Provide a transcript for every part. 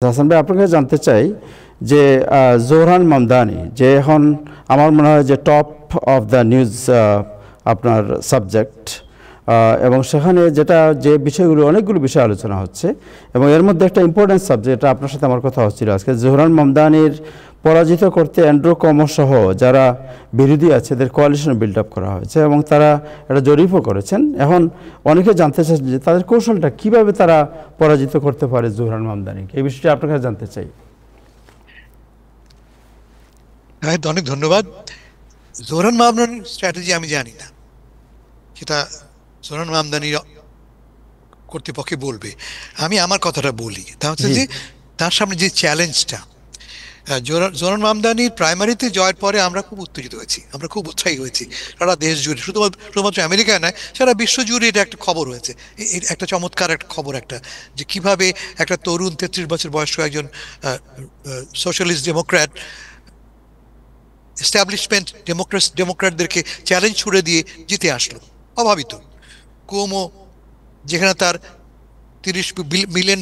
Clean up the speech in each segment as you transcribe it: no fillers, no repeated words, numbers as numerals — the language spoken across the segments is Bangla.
হাসান ভাই, আপনাকে জানতে চাই যে জোহরান মামদানি যে এখন আমার মনে হয় যে টপ অফ দ্য নিউজ আপনার সাবজেক্ট, এবং সেখানে যেটা যে বিষয়গুলো অনেকগুলো বিষয় আলোচনা হচ্ছে এবং এর মধ্যে একটা ইম্পর্টেন্ট সাবজেক্ট, এটা আপনার সাথে আমার কথা হচ্ছিল আজকে, জোহরান মামদানির পরাজিত করতে অ্যান্ড্রু কমো সহ যারা বিরোধী আছে এদের কোয়ালিশন বিল্ড আপ করা হয়েছে এবং তারা এটা জরিপও করেছেন। এখন অনেকে জানতে চাচ্ছেন যে তাদের কৌশলটা কীভাবে তারা পরাজিত করতে পারে জোহরান মামদানিকে, এই বিষয়টি আপনার কাছে জানতে চাই। অনেক ধন্যবাদ। জোহরান মামদানির স্ট্র্যাটেজি আমি জানি না, সেটা জোহরান মামদানি কর্তৃপক্ষে বলবে। আমি আমার কথাটা বলি, তা হচ্ছে যে তার সামনে যে চ্যালেঞ্জটা, জোহরান মামদানির প্রাইমারিতে জয়ের পরে আমরা খুব উত্তেজিত হয়েছি, আমরা খুব উৎসাহী হয়েছি সারা দেশ জুড়ে, শুধুমাত্র আমেরিকায় নয়, সারা বিশ্ব জুড়ে এটা একটা খবর হয়েছে, একটা চমৎকার একটা খবর, একটা যে কিভাবে একটা তরুণ 33 বছর বয়স্ক একজন সোশ্যালিস্ট ডেমোক্র্যাট এস্টাবলিশমেন্ট ডেমোক্র্যাটদেরকে চ্যালেঞ্জ ছুড়ে দিয়ে জিতে আসলো। অভাবিত কুওমো, যেখানে তার $30 মিলিয়ন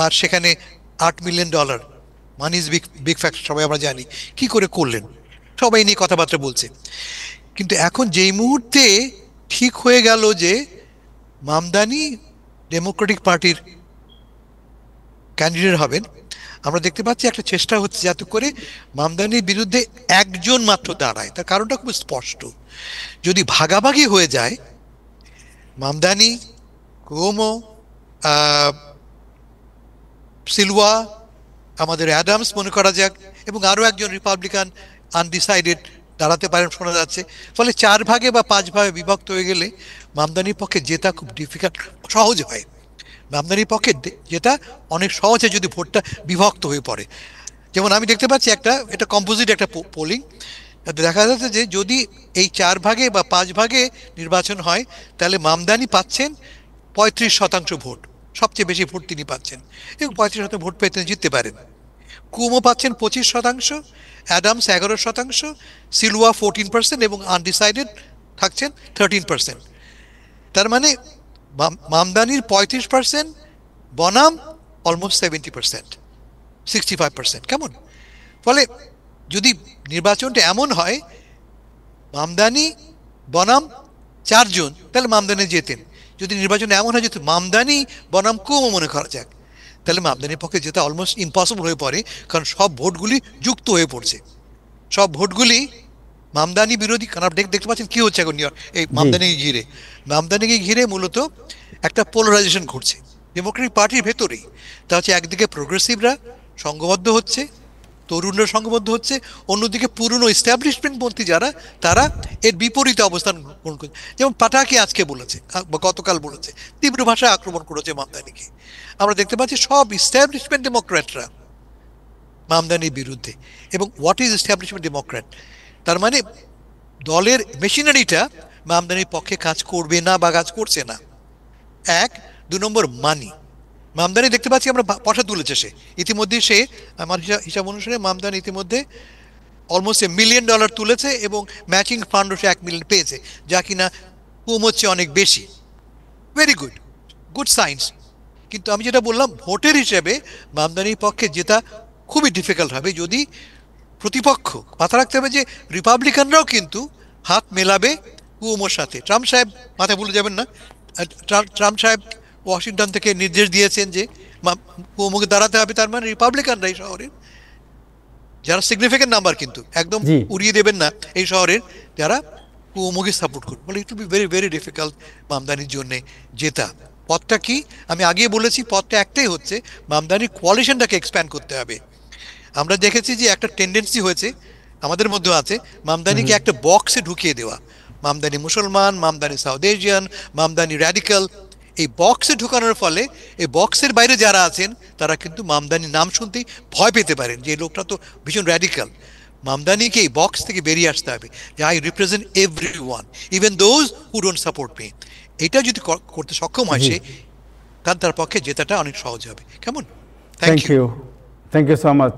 আর সেখানে $8 million, money is big factor, সবাই আমরা জানি কি করে করলেন, সবাই নিয়ে কথাবার্তা বলছে। কিন্তু এখন যেই মুহূর্তে ঠিক হয়ে গেল যে মামদানি ডেমোক্রেটিক পার্টির ক্যান্ডিডেট হবেন, আমরা দেখতে পাচ্ছি একটা চেষ্টা হচ্ছে যাতে করে মামদানির বিরুদ্ধে একজন মাত্র দাঁড়ায়। তার কারণটা খুব স্পষ্ট, যদি ভাগাভাগি হয়ে যায়, মামদানি, কুওমো, সিলওয়া, আমাদের অ্যাডামস মনে করা যাক, এবং আরও একজন রিপাবলিকান আনডিসাইডেড দাঁড়াতে পারেন শোনা যাচ্ছে, ফলে 4 ভাগে বা 5 ভাগে বিভক্ত হয়ে গেলে মামদানির পক্ষে জেতা খুব ডিফিকাল্ট, সহজ হয়। মামদানির পক্ষে যেটা অনেক সহজে যদি ভোটটা বিভক্ত হয়ে পড়ে। যেমন আমি দেখতে পাচ্ছি এটা কম্পোজিট একটা পোলিং, দেখা যাচ্ছে যে যদি এই 4 ভাগে বা 5 ভাগে নির্বাচন হয়, তাহলে মামদানি পাচ্ছেন 35% ভোট, সবচেয়ে বেশি ভোট তিনি পাচ্ছেন, এবং 35% ভোট পেয়ে তিনি জিততে পারেন। কুওমো পাচ্ছেন 25%, অ্যাডামস 11%, সিলওয়া 14% এবং আনডিসাইডেড থাকছেন 13%। তার মানে মামদানির 35%, বনাম অলমোস্ট 70%, 65%। কেমন? ফলে যদি নির্বাচনটা এমন হয় মামদানি বনাম 4 জন, তাহলে মামদানি জেতেন। যদি নির্বাচন এমন হয় যেহেতু মামদানি বনাম কুওমো মনে করা যাক, তাহলে মামদানির পক্ষে যেটা অলমোস্ট ইম্পসিবল হয়ে পড়ে, কারণ সব ভোটগুলি যুক্ত হয়ে পড়ছে, সব ভোটগুলি মামদানি বিরোধী। কারণ আপনি দেখতে পাচ্ছেন কি হচ্ছে এখন এই মামদানিকে ঘিরে মূলত একটা পোলারাইজেশন ঘটছে ডেমোক্রেটিক পার্টির ভেতরেই। তা হচ্ছে একদিকে প্রোগ্রেসিভরা সংঘবদ্ধ হচ্ছে, তরুণরা সংঘবদ্ধ হচ্ছে, অন্যদিকে পুরনো এস্টাবলিশমেন্ট পন্থী যারা, তারা এর বিপরীতে অবস্থান গ্রহণ করছে। যেমন পাটাকি আজকে বলেছে বা গতকাল বলেছে, তীব্র ভাষায় আক্রমণ করেছে মামদানিকে। আমরা দেখতে পাচ্ছি সব এস্টাবলিশমেন্ট ডেমোক্র্যাটরা মামদানির বিরুদ্ধে। এবং হোয়াট ইজ এস্টাবলিশমেন্ট ডেমোক্র্যাট? তার মানে দলের মেশিনারিটা মামদানির পক্ষে কাজ করবে না বা কাজ করছে না। 1, 2 নম্বর মানি। মামদানি দেখতে পাচ্ছি আমরা পয়সা তুলেছে সে ইতিমধ্যে, সে আমার হিসাব অনুসারে মামদানি ইতিমধ্যে অলমোস্ট $1 মিলিয়ন তুলেছে এবং ম্যাচিং ফান্ডও সে $1 মিলিয়ন পেয়েছে, যা কিনা কুওমো হচ্ছে অনেক বেশি। Very good, good science. কিন্তু আমি যেটা বললাম, ভোটের হিসেবে মামদানির পক্ষে যেটা খুবই ডিফিকাল্ট হবে যদি প্রতিপক্ষ, মাথা রাখতে হবে যে রিপাবলিকানরাও কিন্তু হাত মেলাবে কুওমোর সাথে। ট্রাম্প সাহেব, মাথায় ভুলে যাবেন না, ট্রাম্প সাহেব ওয়াশিংটন থেকে নির্দেশ দিয়েছেন যে কুওমোকে দাঁড়াতে হবে। তার মানে রিপাবলিকানরা এই শহরের যারা সিগনিফিকেন্ট নাম্বার, কিন্তু একদম উড়িয়ে দেবেন না এই শহরের, যারা কুওমোকে সাপোর্ট করবে। বলে it will be very very difficult মামদানির জন্য জেতা। পথটা কি? আমি আগে বলেছি, পথটা একটাই হচ্ছে, মামদানির কোয়ালিশনটাকে এক্সপ্যান্ড করতে হবে। আমরা দেখেছি যে একটা টেন্ডেন্সি হয়েছে, আমাদের মধ্যে আছে, মামদানিকে একটা বক্সে ঢুকিয়ে দেওয়া। মামদানি মুসলমান, Mamdani south Asian, Mamdani radical. এই বক্সে ঢুকানোর ফলে এই বক্সের বাইরে যারা আছেন তারা কিন্তু মামদানির নাম শুনতেই ভয় পেতে পারেন যে লোকটা তো ভীষণ র্যাডিক্যাল। মামদানিকে এই বক্স থেকে বেরিয়ে আসতে হবে যে I represent everyone, even those who don't support me. এটা যদি করতে সক্ষম হয় সে, তার পক্ষে জেতাটা অনেক সহজ হবে। কেমন? Thank you, thank you so much.